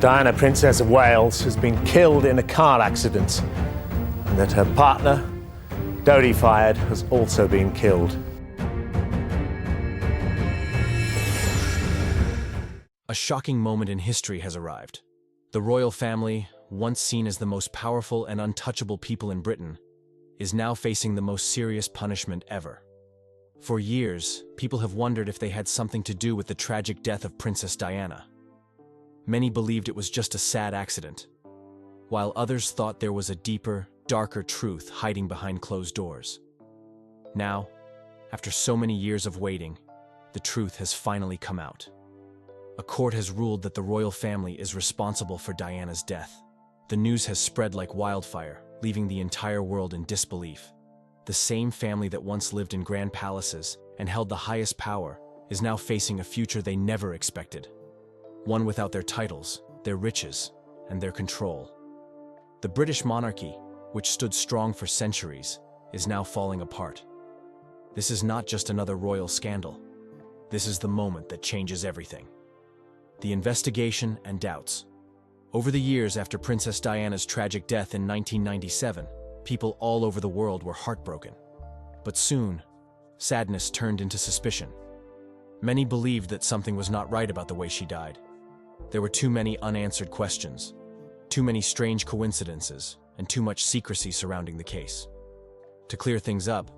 Diana, Princess of Wales, has been killed in a car accident, and that her partner, Dodi Fayed, has also been killed. A shocking moment in history has arrived. The royal family, once seen as the most powerful and untouchable people in Britain, is now facing the most serious punishment ever. For years, people have wondered if they had something to do with the tragic death of Princess Diana. Many believed it was just a sad accident, while others thought there was a deeper, darker truth hiding behind closed doors. Now, after so many years of waiting, the truth has finally come out. A court has ruled that the royal family is responsible for Diana's death. The news has spread like wildfire, leaving the entire world in disbelief. The same family that once lived in grand palaces and held the highest power is now facing a future they never expected. One without their titles, their riches, and their control. The British monarchy, which stood strong for centuries, is now falling apart. This is not just another royal scandal. This is the moment that changes everything. The investigation and doubts. Over the years after Princess Diana's tragic death in 1997, people all over the world were heartbroken. But soon, sadness turned into suspicion. Many believed that something was not right about the way she died. There were too many unanswered questions, too many strange coincidences, and too much secrecy surrounding the case. To clear things up,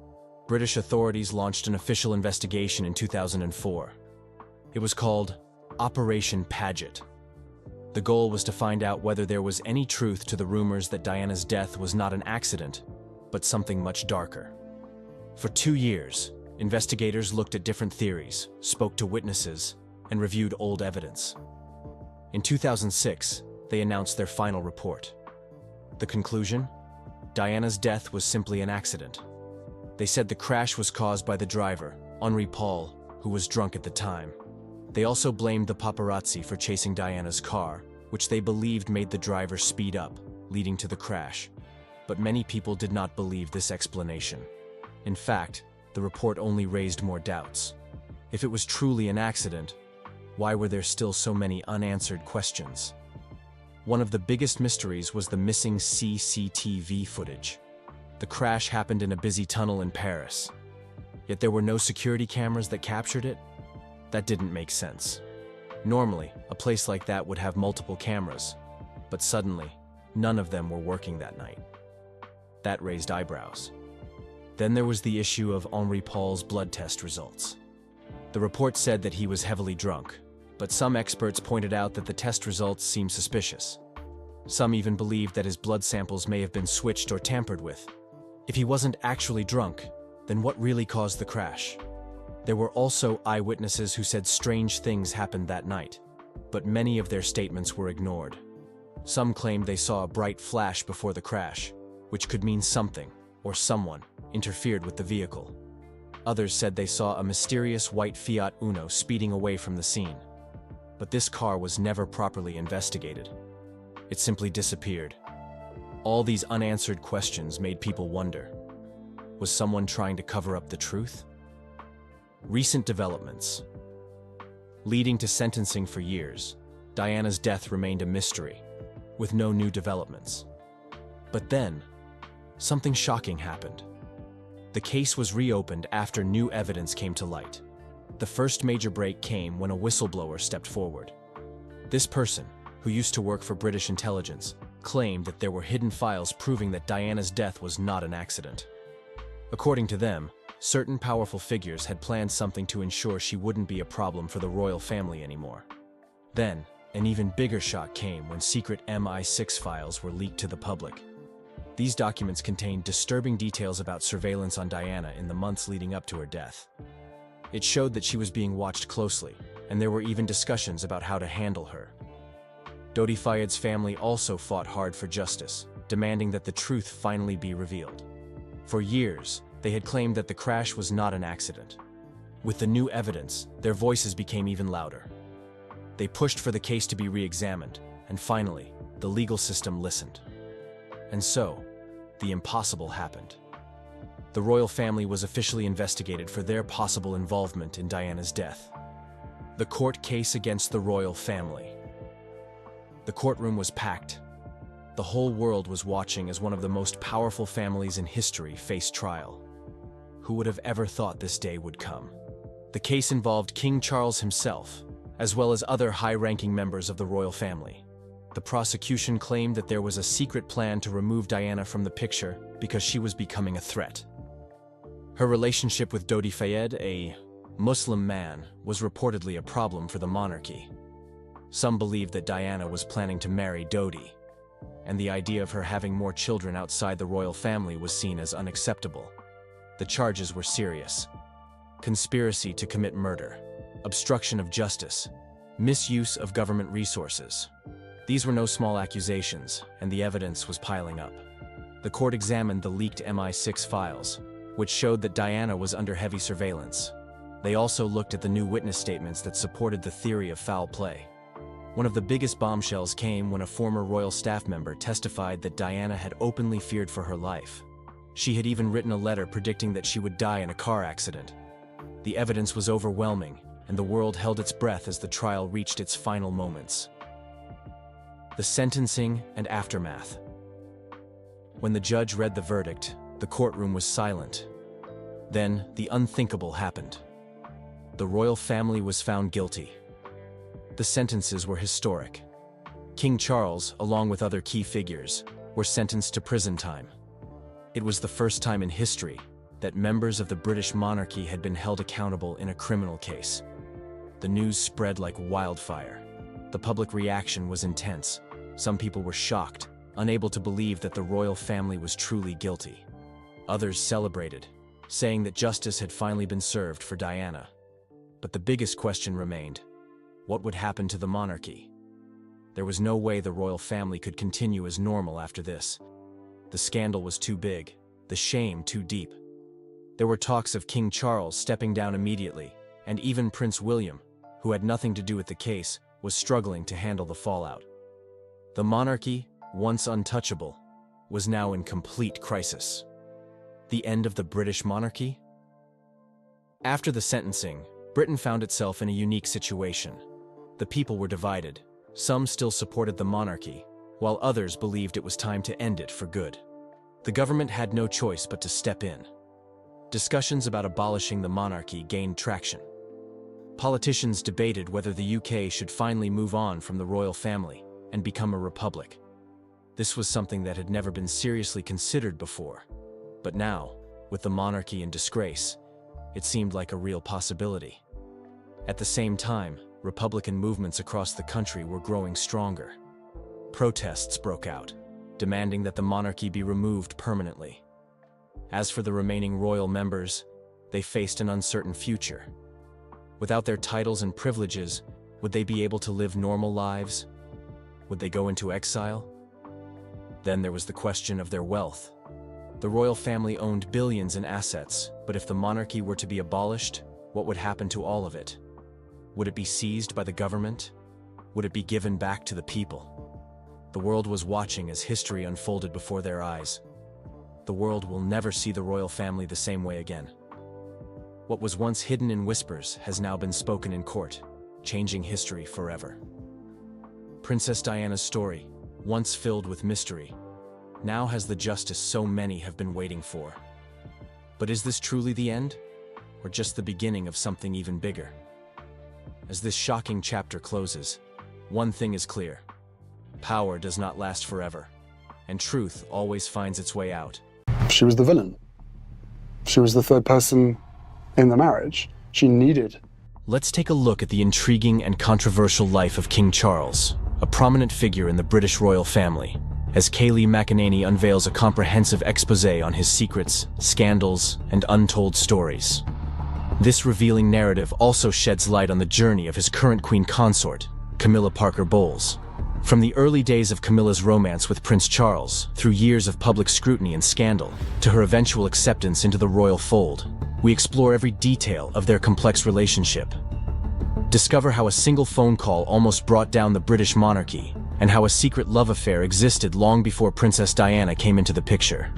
British authorities launched an official investigation in 2004. It was called Operation Paget. The goal was to find out whether there was any truth to the rumors that Diana's death was not an accident, but something much darker. For 2 years, investigators looked at different theories, spoke to witnesses, and reviewed old evidence. In 2006, they announced their final report. The conclusion? Diana's death was simply an accident. They said the crash was caused by the driver, Henri Paul, who was drunk at the time. They also blamed the paparazzi for chasing Diana's car, which they believed made the driver speed up, leading to the crash. But many people did not believe this explanation. In fact, the report only raised more doubts. If it was truly an accident, why were there still so many unanswered questions? One of the biggest mysteries was the missing CCTV footage. The crash happened in a busy tunnel in Paris. Yet there were no security cameras that captured it? That didn't make sense. Normally, a place like that would have multiple cameras, but suddenly, none of them were working that night. That raised eyebrows. Then there was the issue of Henri Paul's blood test results. The report said that he was heavily drunk, but some experts pointed out that the test results seemed suspicious. Some even believed that his blood samples may have been switched or tampered with. If he wasn't actually drunk, then what really caused the crash? There were also eyewitnesses who said strange things happened that night, but many of their statements were ignored. Some claimed they saw a bright flash before the crash, which could mean something, or someone, interfered with the vehicle. Others said they saw a mysterious white Fiat Uno speeding away from the scene. But this car was never properly investigated. It simply disappeared. All these unanswered questions made people wonder. Was someone trying to cover up the truth? Recent developments. Leading to sentencing for years, Diana's death remained a mystery, with no new developments. But then, something shocking happened. The case was reopened after new evidence came to light. The first major break came when a whistleblower stepped forward. This person, who used to work for British intelligence, claimed that there were hidden files proving that Diana's death was not an accident. According to them, certain powerful figures had planned something to ensure she wouldn't be a problem for the royal family anymore. Then, an even bigger shock came when secret MI6 files were leaked to the public. These documents contained disturbing details about surveillance on Diana in the months leading up to her death. It showed that she was being watched closely, and there were even discussions about how to handle her. Dodi Fayed's family also fought hard for justice, demanding that the truth finally be revealed. For years, they had claimed that the crash was not an accident. With the new evidence, their voices became even louder. They pushed for the case to be re-examined, and finally, the legal system listened. And so, the impossible happened. The royal family was officially investigated for their possible involvement in Diana's death. The court case against the royal family. The courtroom was packed. The whole world was watching as one of the most powerful families in history faced trial. Who would have ever thought this day would come? The case involved King Charles himself, as well as other high-ranking members of the royal family. The prosecution claimed that there was a secret plan to remove Diana from the picture because she was becoming a threat. Her relationship with Dodi Fayed, a Muslim man, was reportedly a problem for the monarchy. Some believed that Diana was planning to marry Dodi, and the idea of her having more children outside the royal family was seen as unacceptable. The charges were serious: conspiracy to commit murder, obstruction of justice, misuse of government resources. These were no small accusations, and the evidence was piling up. The court examined the leaked MI6 files, which showed that Diana was under heavy surveillance. They also looked at the new witness statements that supported the theory of foul play. One of the biggest bombshells came when a former royal staff member testified that Diana had openly feared for her life. She had even written a letter predicting that she would die in a car accident. The evidence was overwhelming, and the world held its breath as the trial reached its final moments. The sentencing and aftermath. When the judge read the verdict, the courtroom was silent. Then, the unthinkable happened. The royal family was found guilty. The sentences were historic. King Charles, along with other key figures, were sentenced to prison time. It was the first time in history that members of the British monarchy had been held accountable in a criminal case. The news spread like wildfire. The public reaction was intense. Some people were shocked, unable to believe that the royal family was truly guilty. Others celebrated, saying that justice had finally been served for Diana. But the biggest question remained: what would happen to the monarchy? There was no way the royal family could continue as normal after this. The scandal was too big, the shame too deep. There were talks of King Charles stepping down immediately, and even Prince William, who had nothing to do with the case, was struggling to handle the fallout. The monarchy, once untouchable, was now in complete crisis. The end of the British monarchy? After the sentencing, Britain found itself in a unique situation. The people were divided. Some still supported the monarchy, while others believed it was time to end it for good. The government had no choice but to step in. Discussions about abolishing the monarchy gained traction. Politicians debated whether the UK should finally move on from the royal family and become a republic. This was something that had never been seriously considered before. But now, with the monarchy in disgrace, it seemed like a real possibility. At the same time, Republican movements across the country were growing stronger. Protests broke out, demanding that the monarchy be removed permanently. As for the remaining royal members, they faced an uncertain future. Without their titles and privileges, would they be able to live normal lives? Would they go into exile? Then there was the question of their wealth. The royal family owned billions in assets, but if the monarchy were to be abolished, what would happen to all of it? Would it be seized by the government? Would it be given back to the people? The world was watching as history unfolded before their eyes. The world will never see the royal family the same way again. What was once hidden in whispers has now been spoken in court, changing history forever. Princess Diana's story, once filled with mystery, now has the justice so many have been waiting for. But is this truly the end, or just the beginning of something even bigger? As this shocking chapter closes, one thing is clear: power does not last forever, and truth always finds its way out. She was the villain. She was the third person in the marriage. She needed. Let's take a look at the intriguing and controversial life of King Charles, a prominent figure in the British royal family, as Kayleigh McEnany unveils a comprehensive exposé on his secrets, scandals, and untold stories. This revealing narrative also sheds light on the journey of his current queen consort, Camilla Parker Bowles. From the early days of Camilla's romance with Prince Charles, through years of public scrutiny and scandal, to her eventual acceptance into the royal fold, we explore every detail of their complex relationship. Discover how a single phone call almost brought down the British monarchy, and how a secret love affair existed long before Princess Diana came into the picture.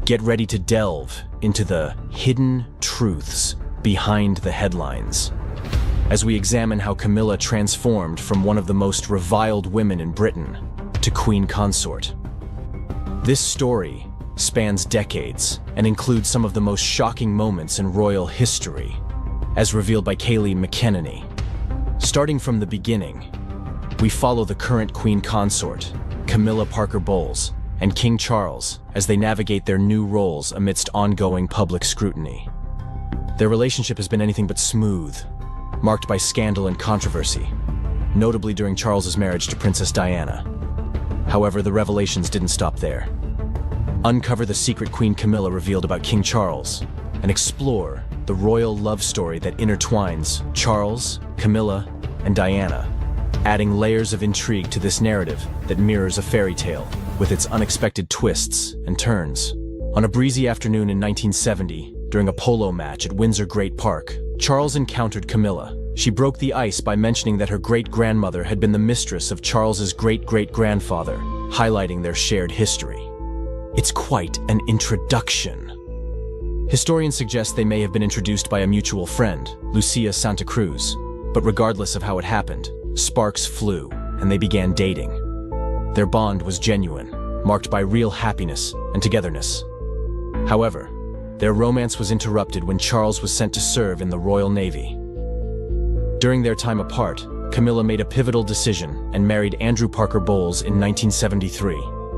Get ready to delve into the hidden truths behind the headlines. as we examine how Camilla transformed from one of the most reviled women in Britain to Queen Consort. This story spans decades and includes some of the most shocking moments in royal history, as revealed by Kayleigh McEnany. Starting from the beginning, we follow the current Queen Consort, Camilla Parker Bowles, and King Charles as they navigate their new roles amidst ongoing public scrutiny. Their relationship has been anything but smooth, marked by scandal and controversy, notably during Charles's marriage to Princess Diana. However, the revelations didn't stop there. Uncover the secret Queen Camilla revealed about King Charles, and explore the royal love story that intertwines Charles, Camilla, and Diana, adding layers of intrigue to this narrative that mirrors a fairy tale with its unexpected twists and turns. On a breezy afternoon in 1970, during a polo match at Windsor Great Park, Charles encountered Camilla. She broke the ice by mentioning that her great-grandmother had been the mistress of Charles's great-great-grandfather, highlighting their shared history. It's quite an introduction. Historians suggest they may have been introduced by a mutual friend, Lucia Santa Cruz, but regardless of how it happened, sparks flew and they began dating. Their bond was genuine, marked by real happiness and togetherness. However, their romance was interrupted when Charles was sent to serve in the Royal Navy. During their time apart, Camilla made a pivotal decision and married Andrew Parker Bowles in 1973,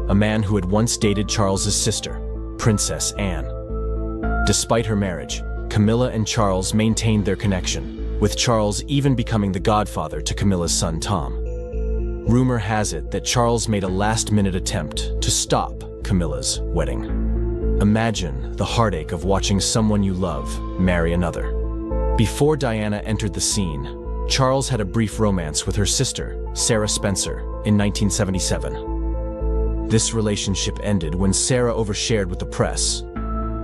a man who had once dated Charles's sister, Princess Anne. Despite her marriage, Camilla and Charles maintained their connection, with Charles even becoming the godfather to Camilla's son Tom. Rumor has it that Charles made a last-minute attempt to stop Camilla's wedding. Imagine the heartache of watching someone you love marry another. Before Diana entered the scene, Charles had a brief romance with her sister, Sarah Spencer, in 1977. This relationship ended when Sarah overshared with the press,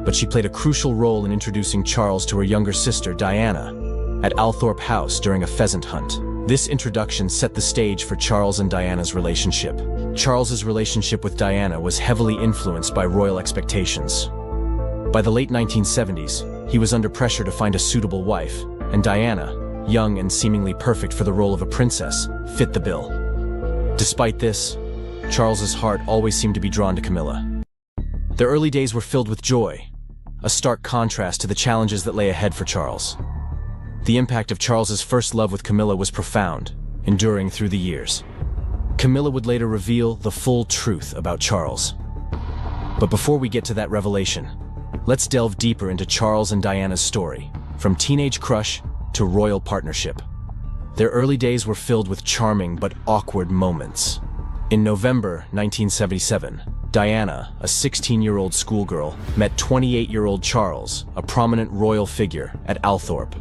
but she played a crucial role in introducing Charles to her younger sister, Diana, at Althorpe House during a pheasant hunt. This introduction set the stage for Charles and Diana's relationship. Charles's relationship with Diana was heavily influenced by royal expectations. By the late 1970s, he was under pressure to find a suitable wife, and Diana, young and seemingly perfect for the role of a princess, fit the bill. Despite this, Charles's heart always seemed to be drawn to Camilla. Their early days were filled with joy, a stark contrast to the challenges that lay ahead for Charles. The impact of Charles's first love with Camilla was profound, enduring through the years. Camilla would later reveal the full truth about Charles. But before we get to that revelation, let's delve deeper into Charles and Diana's story, from teenage crush to royal partnership. Their early days were filled with charming but awkward moments. In November 1977, Diana, a 16-year-old schoolgirl, met 28-year-old Charles, a prominent royal figure, at Althorpe.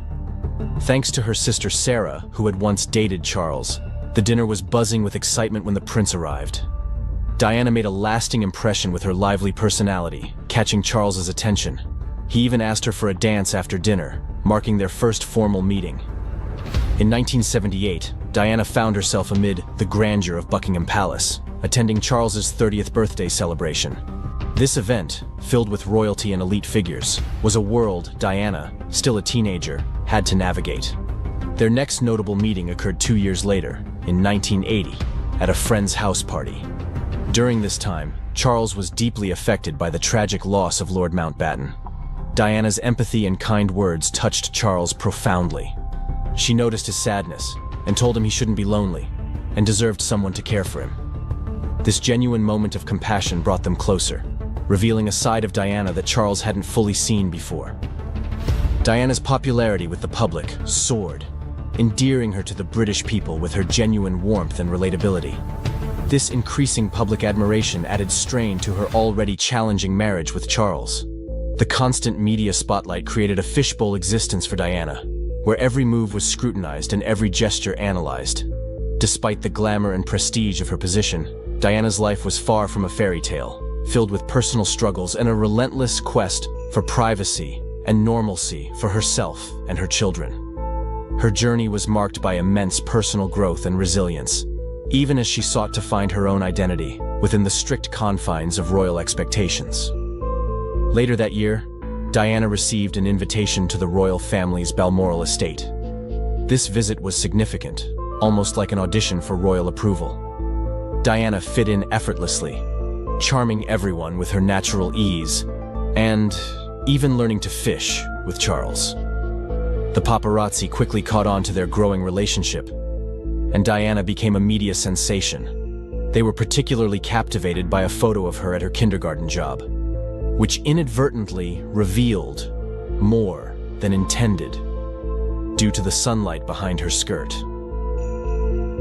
Thanks to her sister Sarah, who had once dated Charles, the dinner was buzzing with excitement when the prince arrived. Diana made a lasting impression with her lively personality, catching Charles's attention. He even asked her for a dance after dinner, marking their first formal meeting. In 1978, Diana found herself amid the grandeur of Buckingham Palace, attending Charles's 30th birthday celebration. This event, filled with royalty and elite figures, was a world Diana, still a teenager, had to navigate. Their next notable meeting occurred 2 years later, in 1980, at a friend's house party. During this time, Charles was deeply affected by the tragic loss of Lord Mountbatten. Diana's empathy and kind words touched Charles profoundly. She noticed his sadness and told him he shouldn't be lonely and deserved someone to care for him. This genuine moment of compassion brought them closer, revealing a side of Diana that Charles hadn't fully seen before. Diana's popularity with the public soared, endearing her to the British people with her genuine warmth and relatability. This increasing public admiration added strain to her already challenging marriage with Charles. The constant media spotlight created a fishbowl existence for Diana, where every move was scrutinized and every gesture analyzed. Despite the glamour and prestige of her position, Diana's life was far from a fairy tale, filled with personal struggles and a relentless quest for privacy and normalcy for herself and her children. Her journey was marked by immense personal growth and resilience, even as she sought to find her own identity within the strict confines of royal expectations. Later that year, Diana received an invitation to the royal family's Balmoral estate. This visit was significant, almost like an audition for royal approval. Diana fit in effortlessly, charming everyone with her natural ease, and even learning to fish with Charles. The paparazzi quickly caught on to their growing relationship, and Diana became a media sensation. They were particularly captivated by a photo of her at her kindergarten job, which inadvertently revealed more than intended due to the sunlight behind her skirt.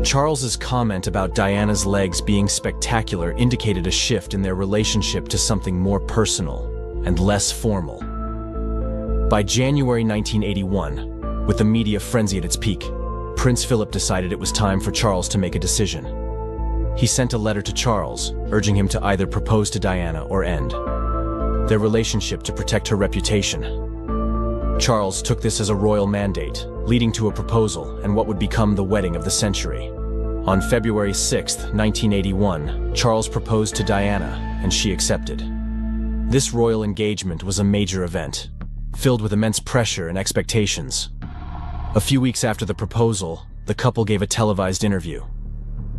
Charles's comment about Diana's legs being spectacular indicated a shift in their relationship to something more personal and less formal. By January 1981, with the media frenzy at its peak, Prince Philip decided it was time for Charles to make a decision. He sent a letter to Charles, urging him to either propose to Diana or end their relationship to protect her reputation. Charles took this as a royal mandate, leading to a proposal and what would become the wedding of the century. On February 6, 1981, Charles proposed to Diana, and she accepted. This royal engagement was a major event, filled with immense pressure and expectations. A few weeks after the proposal, the couple gave a televised interview.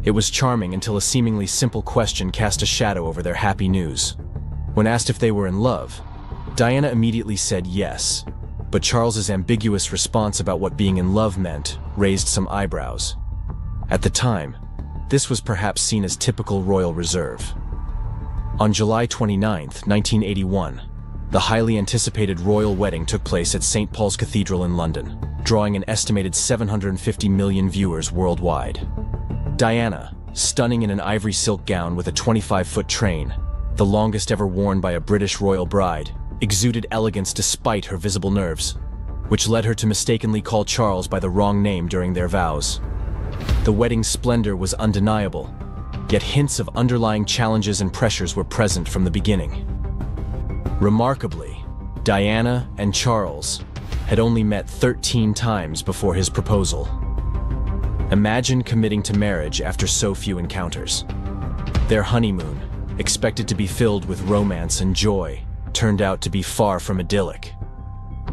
It was charming until a seemingly simple question cast a shadow over their happy news. When asked if they were in love, Diana immediately said yes, but Charles's ambiguous response about what being in love meant raised some eyebrows. At the time, this was perhaps seen as typical royal reserve. On July 29, 1981, the highly anticipated royal wedding took place at St. Paul's Cathedral in London, drawing an estimated 750 million viewers worldwide. Diana, stunning in an ivory silk gown with a 25-foot train, the longest ever worn by a British royal bride, exuded elegance despite her visible nerves, which led her to mistakenly call Charles by the wrong name during their vows. The wedding's splendor was undeniable, yet hints of underlying challenges and pressures were present from the beginning. Remarkably, Diana and Charles had only met 13 times before his proposal. Imagine committing to marriage after so few encounters. Their honeymoon, expected to be filled with romance and joy, turned out to be far from idyllic.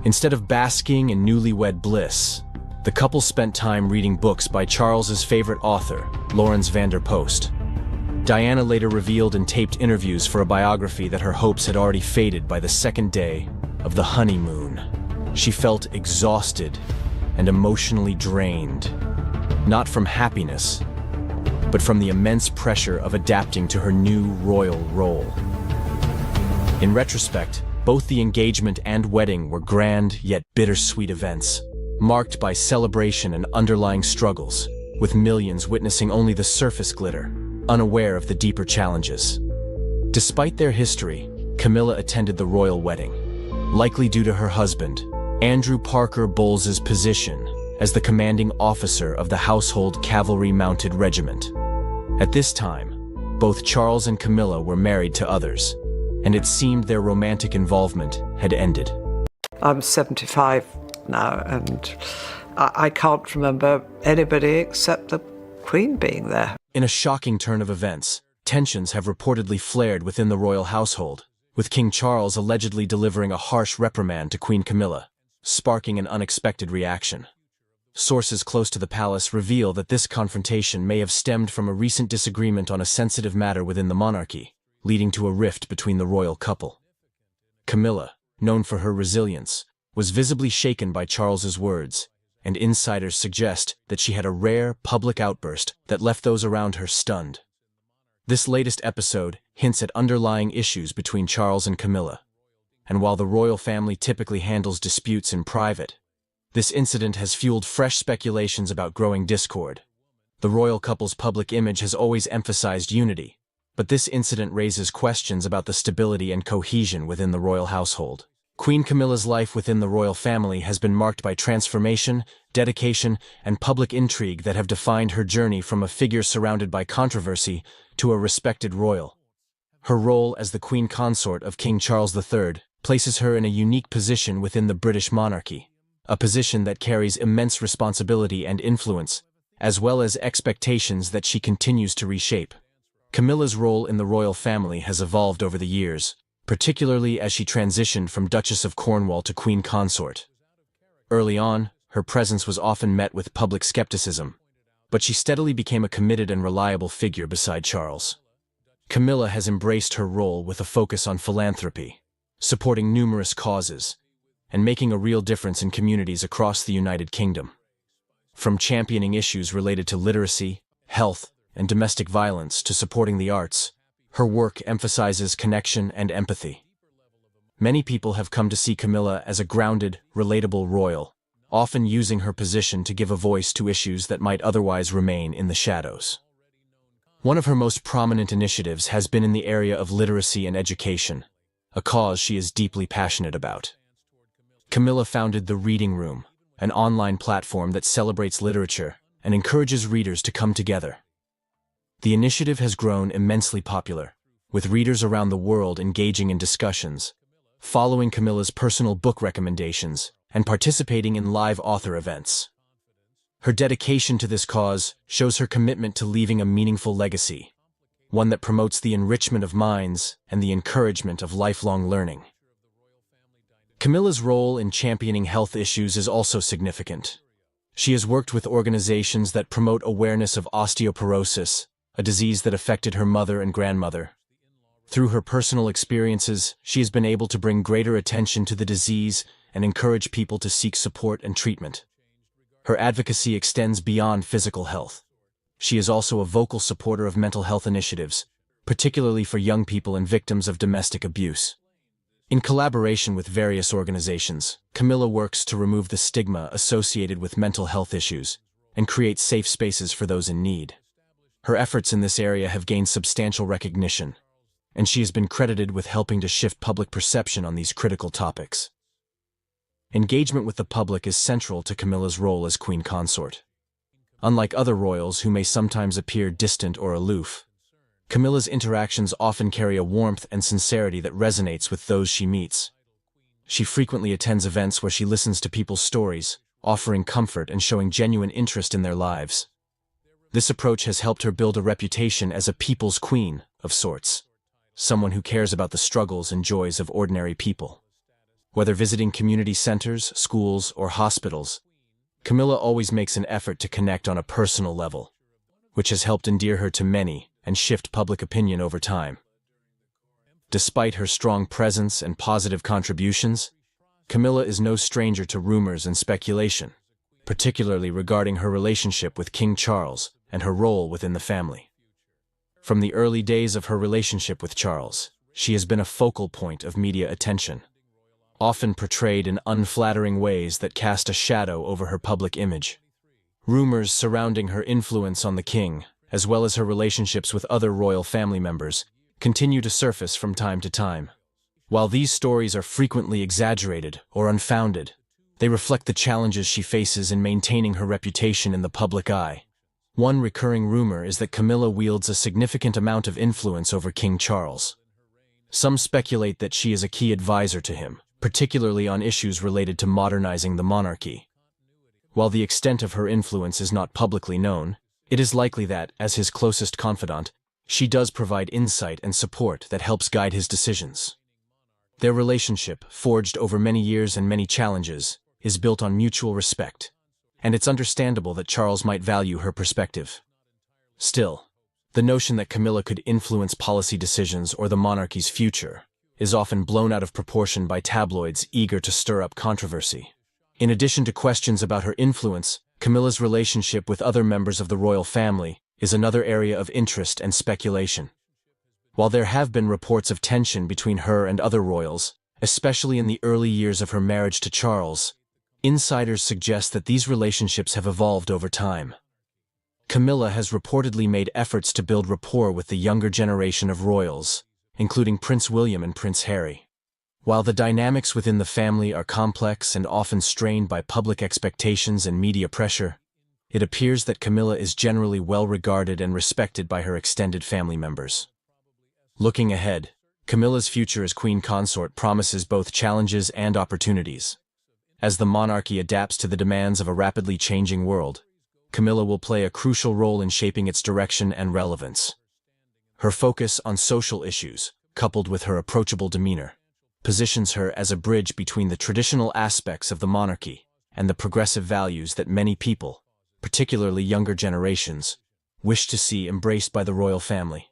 Instead of basking in newlywed bliss, the couple spent time reading books by Charles's favorite author, Lawrence van der Post. Diana later revealed in taped interviews for a biography that her hopes had already faded by the second day of the honeymoon. She felt exhausted and emotionally drained, not from happiness, but from the immense pressure of adapting to her new royal role. In retrospect, both the engagement and wedding were grand yet bittersweet events, marked by celebration and underlying struggles, with millions witnessing only the surface glitter, unaware of the deeper challenges. Despite their history, Camilla attended the royal wedding, likely due to her husband, Andrew Parker Bowles's position as the commanding officer of the Household Cavalry Mounted Regiment. At this time, both Charles and Camilla were married to others, and it seemed their romantic involvement had ended. I'm 75 now, and I can't remember anybody except the Queen being there. In a shocking turn of events, tensions have reportedly flared within the royal household, with King Charles allegedly delivering a harsh reprimand to Queen Camilla, sparking an unexpected reaction. Sources close to the palace reveal that this confrontation may have stemmed from a recent disagreement on a sensitive matter within the monarchy, leading to a rift between the royal couple. Camilla, known for her resilience, was visibly shaken by Charles's words, and insiders suggest that she had a rare public outburst that left those around her stunned. This latest episode hints at underlying issues between Charles and Camilla, and while the royal family typically handles disputes in private, this incident has fueled fresh speculations about growing discord. The royal couple's public image has always emphasized unity, but this incident raises questions about the stability and cohesion within the royal household. Queen Camilla's life within the royal family has been marked by transformation, dedication, and public intrigue that have defined her journey from a figure surrounded by controversy to a respected royal. Her role as the queen consort of King Charles III places her in a unique position within the British monarchy, a position that carries immense responsibility and influence, as well as expectations that she continues to reshape. Camilla's role in the royal family has evolved over the years, particularly as she transitioned from Duchess of Cornwall to Queen Consort. Early on, her presence was often met with public skepticism, but she steadily became a committed and reliable figure beside Charles. Camilla has embraced her role with a focus on philanthropy, supporting numerous causes, and making a real difference in communities across the United Kingdom. From championing issues related to literacy, health, and domestic violence to supporting the arts, her work emphasizes connection and empathy. Many people have come to see Camilla as a grounded, relatable royal, often using her position to give a voice to issues that might otherwise remain in the shadows. One of her most prominent initiatives has been in the area of literacy and education, a cause she is deeply passionate about. Camilla founded the Reading Room, an online platform that celebrates literature and encourages readers to come together. The initiative has grown immensely popular, with readers around the world engaging in discussions, following Camilla's personal book recommendations, and participating in live author events. Her dedication to this cause shows her commitment to leaving a meaningful legacy, one that promotes the enrichment of minds and the encouragement of lifelong learning. Camilla's role in championing health issues is also significant. She has worked with organizations that promote awareness of osteoporosis, a disease that affected her mother and grandmother. Through her personal experiences, she has been able to bring greater attention to the disease and encourage people to seek support and treatment. Her advocacy extends beyond physical health. She is also a vocal supporter of mental health initiatives, particularly for young people and victims of domestic abuse. In collaboration with various organizations, Camilla works to remove the stigma associated with mental health issues and create safe spaces for those in need. Her efforts in this area have gained substantial recognition, and she has been credited with helping to shift public perception on these critical topics. Engagement with the public is central to Camilla's role as Queen Consort. Unlike other royals who may sometimes appear distant or aloof, Camilla's interactions often carry a warmth and sincerity that resonates with those she meets. She frequently attends events where she listens to people's stories, offering comfort and showing genuine interest in their lives. This approach has helped her build a reputation as a people's queen, of sorts, someone who cares about the struggles and joys of ordinary people. Whether visiting community centers, schools, or hospitals, Camilla always makes an effort to connect on a personal level, which has helped endear her to many and shift public opinion over time. Despite her strong presence and positive contributions, Camilla is no stranger to rumors and speculation, particularly regarding her relationship with King Charles and her role within the family. From the early days of her relationship with Charles, she has been a focal point of media attention, often portrayed in unflattering ways that cast a shadow over her public image. Rumors surrounding her influence on the king, as well as her relationships with other royal family members, continue to surface from time to time. While these stories are frequently exaggerated or unfounded, they reflect the challenges she faces in maintaining her reputation in the public eye. One recurring rumor is that Camilla wields a significant amount of influence over King Charles. Some speculate that she is a key advisor to him, particularly on issues related to modernizing the monarchy. While the extent of her influence is not publicly known, it is likely that, as his closest confidant, she does provide insight and support that helps guide his decisions. Their relationship, forged over many years and many challenges, is built on mutual respect, and it's understandable that Charles might value her perspective. Still, the notion that Camilla could influence policy decisions or the monarchy's future is often blown out of proportion by tabloids eager to stir up controversy. In addition to questions about her influence, Camilla's relationship with other members of the royal family is another area of interest and speculation. While there have been reports of tension between her and other royals, especially in the early years of her marriage to Charles, insiders suggest that these relationships have evolved over time. Camilla has reportedly made efforts to build rapport with the younger generation of royals, including Prince William and Prince Harry. While the dynamics within the family are complex and often strained by public expectations and media pressure, it appears that Camilla is generally well regarded and respected by her extended family members. Looking ahead, Camilla's future as Queen Consort promises both challenges and opportunities. As the monarchy adapts to the demands of a rapidly changing world, Camilla will play a crucial role in shaping its direction and relevance. Her focus on social issues, coupled with her approachable demeanor, positions her as a bridge between the traditional aspects of the monarchy and the progressive values that many people, particularly younger generations, wish to see embraced by the royal family.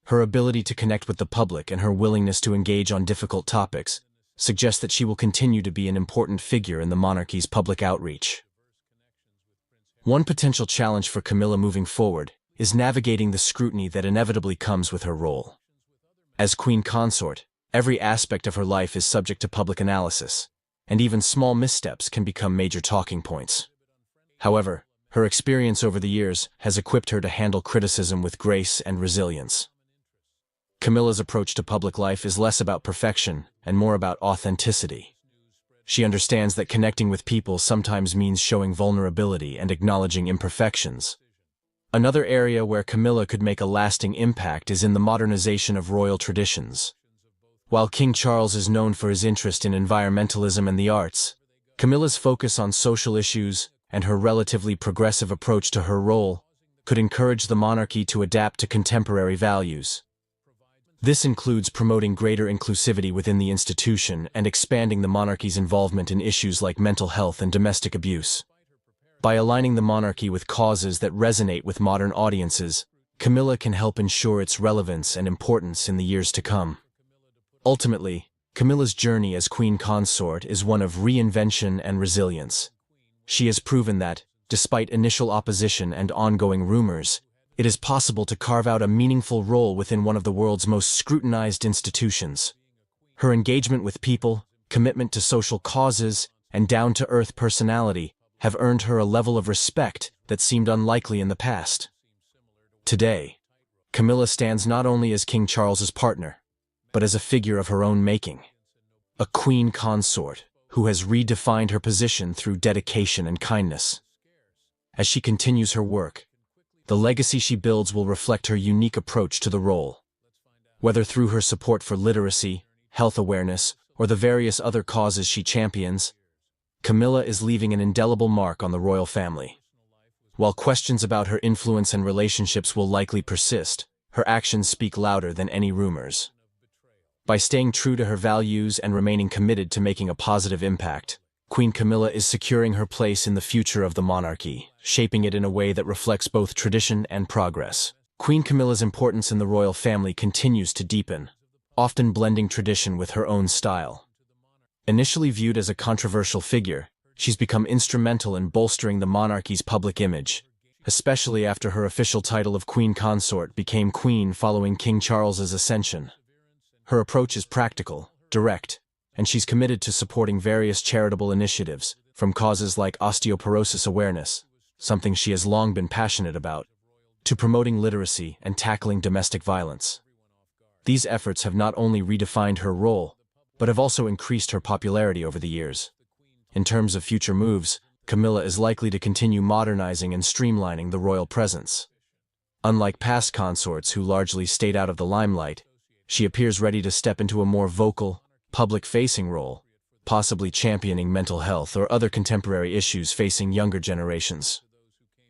Her ability to connect with the public and her willingness to engage on difficult topics suggest that she will continue to be an important figure in the monarchy's public outreach. One potential challenge for Camilla moving forward is navigating the scrutiny that inevitably comes with her role. As queen consort, every aspect of her life is subject to public analysis, and even small missteps can become major talking points. However, her experience over the years has equipped her to handle criticism with grace and resilience. Camilla's approach to public life is less about perfection and more about authenticity. She understands that connecting with people sometimes means showing vulnerability and acknowledging imperfections. Another area where Camilla could make a lasting impact is in the modernization of royal traditions. While King Charles is known for his interest in environmentalism and the arts, Camilla's focus on social issues and her relatively progressive approach to her role could encourage the monarchy to adapt to contemporary values. This includes promoting greater inclusivity within the institution and expanding the monarchy's involvement in issues like mental health and domestic abuse. By aligning the monarchy with causes that resonate with modern audiences, Camilla can help ensure its relevance and importance in the years to come. Ultimately, Camilla's journey as queen consort is one of reinvention and resilience. She has proven that, despite initial opposition and ongoing rumors, it is possible to carve out a meaningful role within one of the world's most scrutinized institutions. Her engagement with people, commitment to social causes, and down-to-earth personality have earned her a level of respect that seemed unlikely in the past. Today, Camilla stands not only as King Charles's partner, but as a figure of her own making. A queen consort who has redefined her position through dedication and kindness. As she continues her work, the legacy she builds will reflect her unique approach to the role. Whether through her support for literacy, health awareness, or the various other causes she champions, Camilla is leaving an indelible mark on the royal family. While questions about her influence and relationships will likely persist, her actions speak louder than any rumors. By staying true to her values and remaining committed to making a positive impact, Queen Camilla is securing her place in the future of the monarchy, shaping it in a way that reflects both tradition and progress. Queen Camilla's importance in the royal family continues to deepen, often blending tradition with her own style. Initially viewed as a controversial figure, she's become instrumental in bolstering the monarchy's public image, especially after her official title of queen consort became queen following King Charles's ascension. Her approach is practical, direct, and she's committed to supporting various charitable initiatives, from causes like osteoporosis awareness, something she has long been passionate about, to promoting literacy and tackling domestic violence. These efforts have not only redefined her role, but have also increased her popularity over the years. In terms of future moves, Camilla is likely to continue modernizing and streamlining the royal presence. Unlike past consorts who largely stayed out of the limelight, she appears ready to step into a more vocal, public-facing role, possibly championing mental health or other contemporary issues facing younger generations.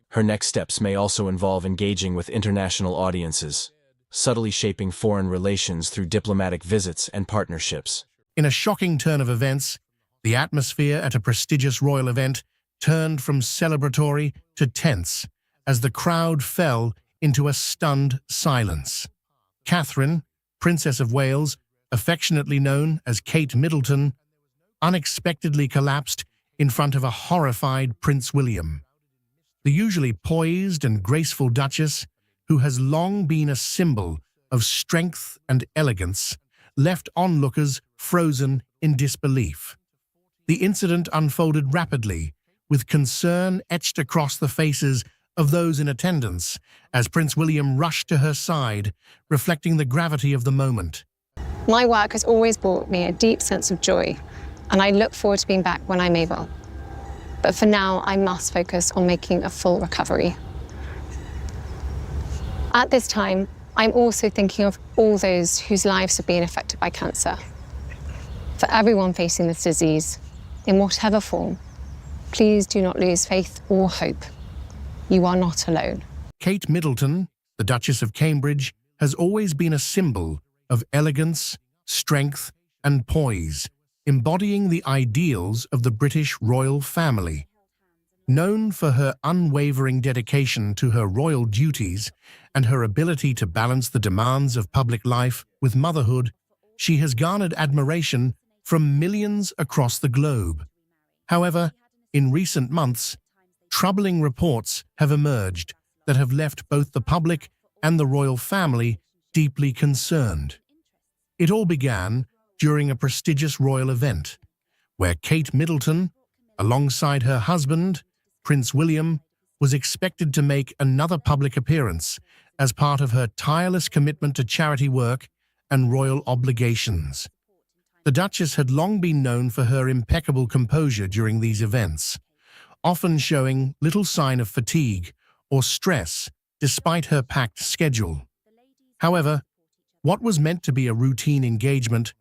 Her next steps may also involve engaging with international audiences, subtly shaping foreign relations through diplomatic visits and partnerships. In a shocking turn of events, the atmosphere at a prestigious royal event turned from celebratory to tense as the crowd fell into a stunned silence. Catherine, Princess of Wales, affectionately known as Kate Middleton, unexpectedly collapsed in front of a horrified Prince William. The usually poised and graceful Duchess, who has long been a symbol of strength and elegance, left onlookers frozen in disbelief. The incident unfolded rapidly, with concern etched across the faces of those in attendance as Prince William rushed to her side, reflecting the gravity of the moment. My work has always brought me a deep sense of joy, and I look forward to being back when I'm able. But for now, I must focus on making a full recovery. At this time, I'm also thinking of all those whose lives have been affected by cancer. For everyone facing this disease, in whatever form, please do not lose faith or hope. You are not alone. Kate Middleton, the Duchess of Cambridge, has always been a symbol of elegance, strength, and poise, embodying the ideals of the British royal family. Known for her unwavering dedication to her royal duties and her ability to balance the demands of public life with motherhood, she has garnered admiration from millions across the globe. However, in recent months, troubling reports have emerged that have left both the public and the royal family deeply concerned. It all began during a prestigious royal event, where Kate Middleton, alongside her husband, Prince William, was expected to make another public appearance as part of her tireless commitment to charity work and royal obligations. The Duchess had long been known for her impeccable composure during these events, often showing little sign of fatigue or stress despite her packed schedule. However, what was meant to be a routine engagement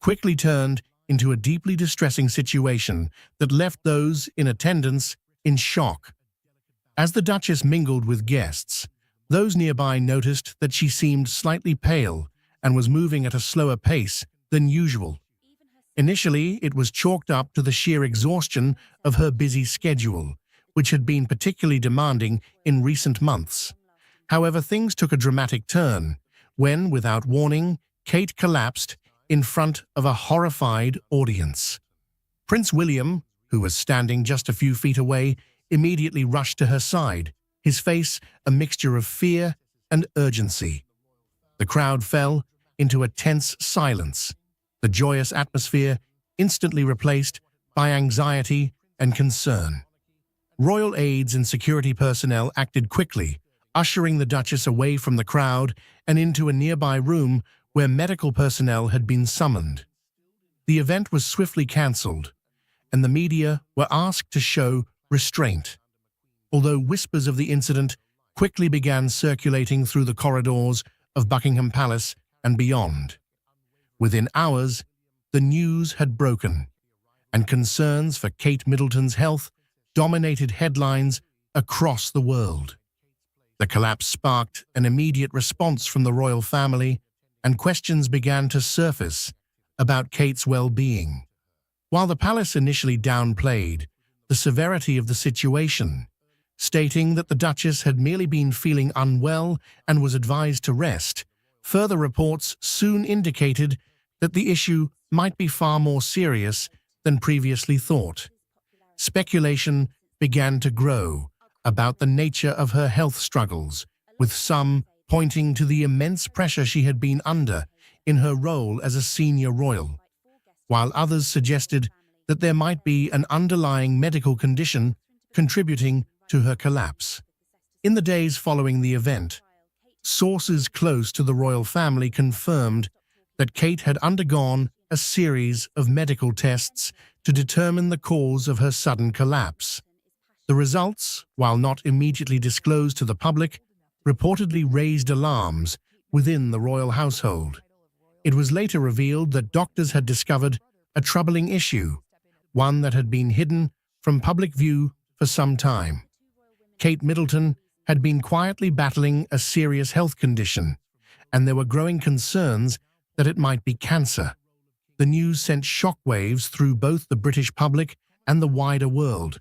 quickly turned into a deeply distressing situation that left those in attendance in shock. As the Duchess mingled with guests, those nearby noticed that she seemed slightly pale and was moving at a slower pace than usual. Initially, it was chalked up to the sheer exhaustion of her busy schedule, which had been particularly demanding in recent months. However, things took a dramatic turn when, without warning, Kate collapsed in front of a horrified audience. Prince William, who was standing just a few feet away, immediately rushed to her side, his face a mixture of fear and urgency. The crowd fell into a tense silence, the joyous atmosphere instantly replaced by anxiety and concern. Royal aides and security personnel acted quickly, ushering the Duchess away from the crowd and into a nearby room where medical personnel had been summoned. The event was swiftly cancelled, and the media were asked to show restraint, although whispers of the incident quickly began circulating through the corridors of Buckingham Palace and beyond. Within hours, the news had broken, and concerns for Kate Middleton's health dominated headlines across the world. The collapse sparked an immediate response from the royal family, and questions began to surface about Kate's well-being. While the palace initially downplayed the severity of the situation, stating that the Duchess had merely been feeling unwell and was advised to rest, further reports soon indicated that the issue might be far more serious than previously thought. Speculation began to grow about the nature of her health struggles, with some pointing to the immense pressure she had been under in her role as a senior royal, while others suggested that there might be an underlying medical condition contributing to her collapse. In the days following the event, sources close to the royal family confirmed that Kate had undergone a series of medical tests to determine the cause of her sudden collapse. The results, while not immediately disclosed to the public, reportedly raised alarms within the royal household. It was later revealed that doctors had discovered a troubling issue, one that had been hidden from public view for some time. Kate Middleton had been quietly battling a serious health condition, and there were growing concerns that it might be cancer. The news sent shockwaves through both the British public and the wider world,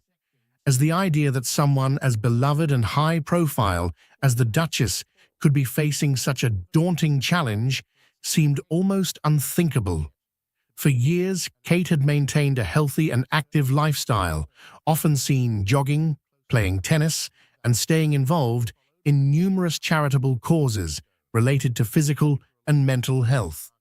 as the idea that someone as beloved and high-profile as the Duchess could be facing such a daunting challenge seemed almost unthinkable. For years, Kate had maintained a healthy and active lifestyle, often seen jogging, playing tennis, and staying involved in numerous charitable causes related to physical and mental health.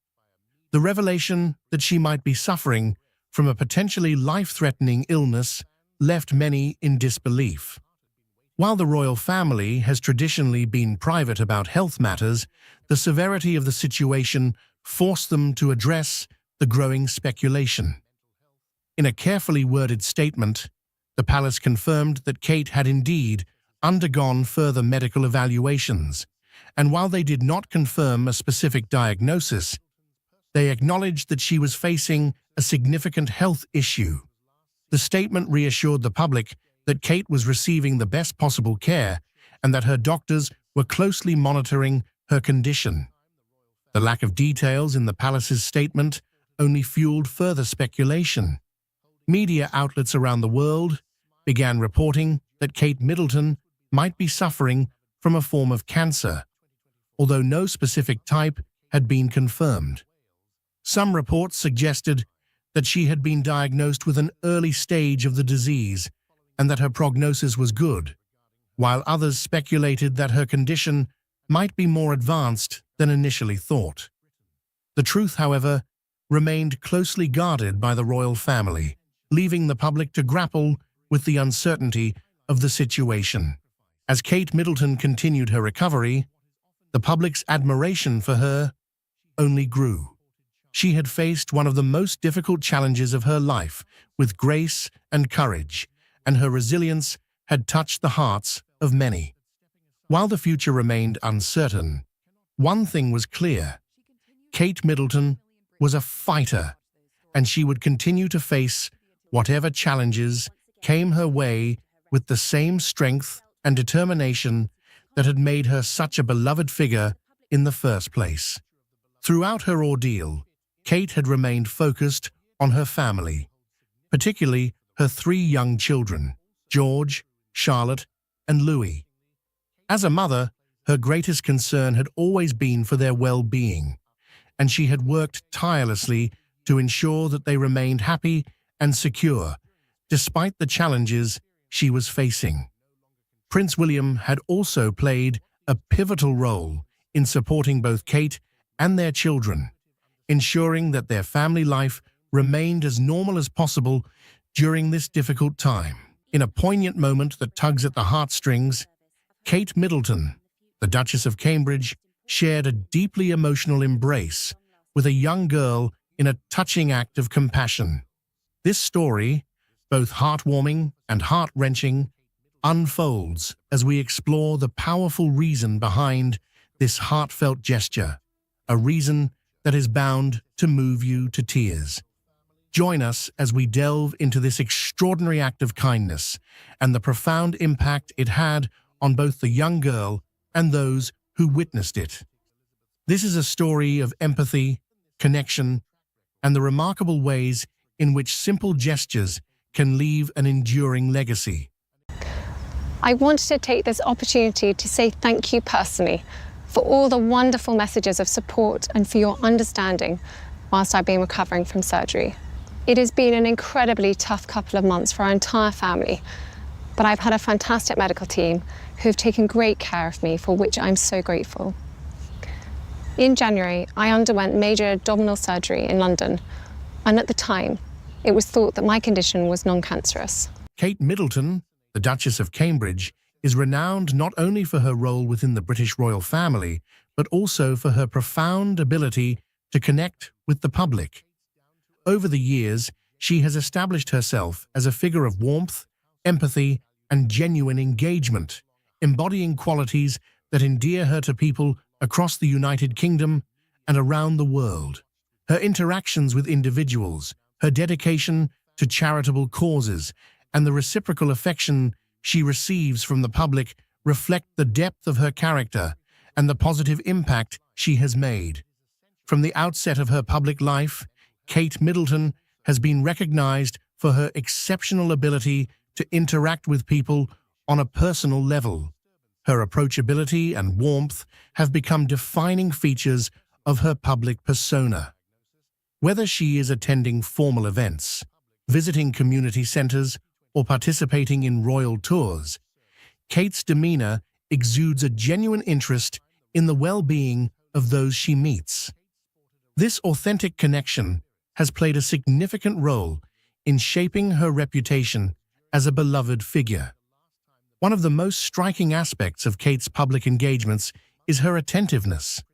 The revelation that she might be suffering from a potentially life-threatening illness left many in disbelief. While the royal family has traditionally been private about health matters, the severity of the situation forced them to address the growing speculation. In a carefully worded statement, the palace confirmed that Kate had indeed undergone further medical evaluations, and while they did not confirm a specific diagnosis, they acknowledged that she was facing a significant health issue. The statement reassured the public that Kate was receiving the best possible care and that her doctors were closely monitoring her condition. The lack of details in the palace's statement only fueled further speculation. Media outlets around the world began reporting that Kate Middleton might be suffering from a form of cancer, although no specific type had been confirmed. Some reports suggested that she had been diagnosed with an early stage of the disease and that her prognosis was good, while others speculated that her condition might be more advanced than initially thought. The truth, however, remained closely guarded by the royal family, leaving the public to grapple with the uncertainty of the situation. As Kate Middleton continued her recovery, the public's admiration for her only grew. She had faced one of the most difficult challenges of her life with grace and courage, and her resilience had touched the hearts of many. While the future remained uncertain, one thing was clear: Kate Middleton was a fighter, and she would continue to face whatever challenges came her way with the same strength and determination that had made her such a beloved figure in the first place. Throughout her ordeal, Kate had remained focused on her family, particularly her 3 young children, George, Charlotte, and Louis. As a mother, her greatest concern had always been for their well-being, and she had worked tirelessly to ensure that they remained happy and secure, despite the challenges she was facing. Prince William had also played a pivotal role in supporting both Kate and their children, ensuring that their family life remained as normal as possible during this difficult time. In a poignant moment that tugs at the heartstrings, Kate Middleton, the Duchess of Cambridge, shared a deeply emotional embrace with a young girl in a touching act of compassion. This story, both heartwarming and heart-wrenching, unfolds as we explore the powerful reason behind this heartfelt gesture, a reason that is bound to move you to tears. Join us as we delve into this extraordinary act of kindness and the profound impact it had on both the young girl and those who witnessed it. This is a story of empathy, connection, and the remarkable ways in which simple gestures can leave an enduring legacy. I wanted to take this opportunity to say thank you personally for all the wonderful messages of support and for your understanding whilst I've been recovering from surgery. It has been an incredibly tough couple of months for our entire family, but I've had a fantastic medical team who have taken great care of me, for which I'm so grateful. In January, I underwent major abdominal surgery in London, and at the time, it was thought that my condition was non-cancerous. Kate Middleton, the Duchess of Cambridge, is renowned not only for her role within the British royal family, but also for her profound ability to connect with the public. Over the years, she has established herself as a figure of warmth, empathy, and genuine engagement, embodying qualities that endear her to people across the United Kingdom and around the world. Her interactions with individuals, her dedication to charitable causes, and the reciprocal affection she receives from the public reflect the depth of her character and the positive impact she has made. From the outset of her public life, Kate Middleton has been recognized for her exceptional ability to interact with people on a personal level. Her approachability and warmth have become defining features of her public persona. Whether she is attending formal events, visiting community centers, or participating in royal tours, Kate's demeanor exudes a genuine interest in the well-being of those she meets. This authentic connection has played a significant role in shaping her reputation as a beloved figure. One of the most striking aspects of Kate's public engagements is her attentiveness.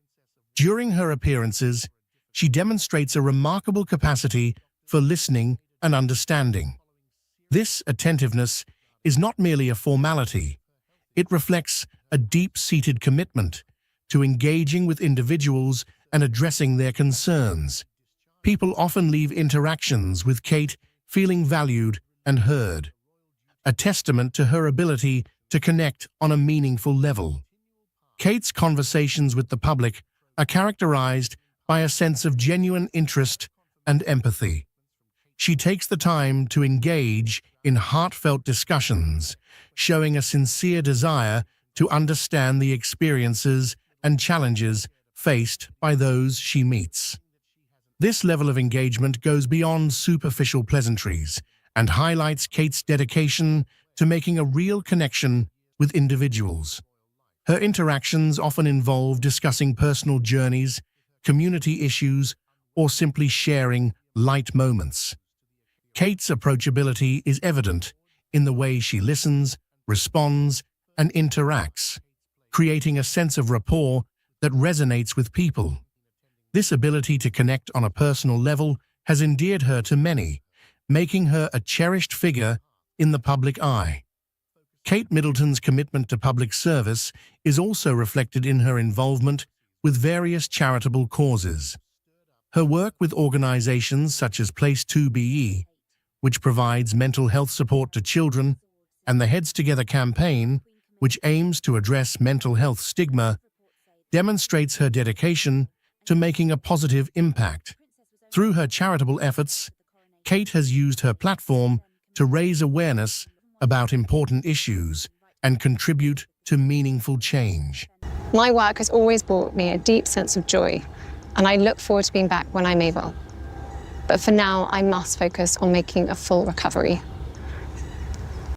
During her appearances, she demonstrates a remarkable capacity for listening and understanding. This attentiveness is not merely a formality. It reflects a deep-seated commitment to engaging with individuals and addressing their concerns. People often leave interactions with Kate feeling valued and heard, a testament to her ability to connect on a meaningful level. Kate's conversations with the public are characterized by a sense of genuine interest and empathy. She takes the time to engage in heartfelt discussions, showing a sincere desire to understand the experiences and challenges faced by those she meets. This level of engagement goes beyond superficial pleasantries and highlights Kate's dedication to making a real connection with individuals. Her interactions often involve discussing personal journeys, community issues, or simply sharing light moments. Kate's approachability is evident in the way she listens, responds, and interacts, creating a sense of rapport that resonates with people. This ability to connect on a personal level has endeared her to many, making her a cherished figure in the public eye. Kate Middleton's commitment to public service is also reflected in her involvement with various charitable causes. Her work with organizations such as Place 2BE, which provides mental health support to children, and the Heads Together campaign, which aims to address mental health stigma, demonstrates her dedication to making a positive impact. Through her charitable efforts, Kate has used her platform to raise awareness about important issues and contribute to meaningful change. My work has always brought me a deep sense of joy, and I look forward to being back when I'm able. But for now, I must focus on making a full recovery.